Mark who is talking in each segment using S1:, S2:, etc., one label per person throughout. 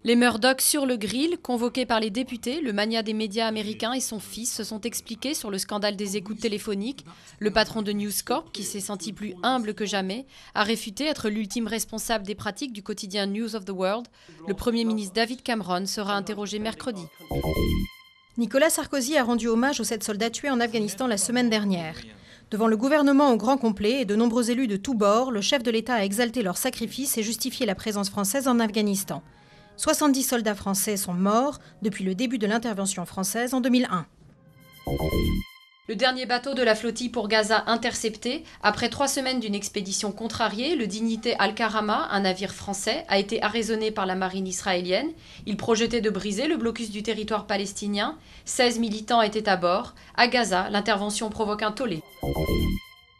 S1: Les Murdoch sur le grill, convoqués par les députés, le magnat des médias américains et son fils se sont expliqués sur le scandale des écoutes téléphoniques. Le patron de News Corp, qui s'est senti plus humble que jamais, a réfuté être l'ultime responsable des pratiques du quotidien News of the World. Le Premier ministre David Cameron sera interrogé mercredi.
S2: Nicolas Sarkozy a rendu hommage aux 7 soldats tués en Afghanistan la semaine dernière. Devant le gouvernement au grand complet et de nombreux élus de tous bords, le chef de l'État a exalté leur sacrifice et justifié la présence française en Afghanistan. 70 soldats français sont morts depuis le début de l'intervention française en 2001.
S1: Le dernier bateau de la flottille pour Gaza intercepté. Après 3 semaines d'une expédition contrariée, le Dignité Al-Karama, un navire français, a été arraisonné par la marine israélienne. Il projetait de briser le blocus du territoire palestinien. 16 militants étaient à bord. À Gaza, l'intervention provoque un tollé.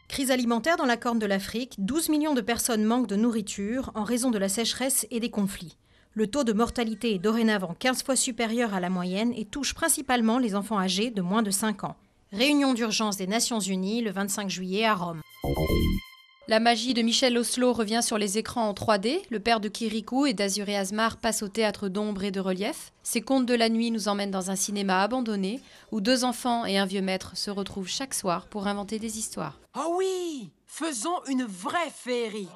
S2: Crise alimentaire dans la Corne de l'Afrique. 12 millions de personnes manquent de nourriture en raison de la sécheresse et des conflits. Le taux de mortalité est dorénavant 15 fois supérieur à la moyenne et touche principalement les enfants âgés de moins de 5 ans. Réunion d'urgence des Nations Unies le 25 juillet à Rome.
S1: La magie de Michel Oslo revient sur les écrans en 3D. Le père de Kirikou et d'Azuré Asmar passe au théâtre d'ombre et de relief. Ces contes de la nuit nous emmènent dans un cinéma abandonné où 2 enfants et un vieux maître se retrouvent chaque soir pour inventer des histoires.
S3: Oh oui, faisons une vraie féerie.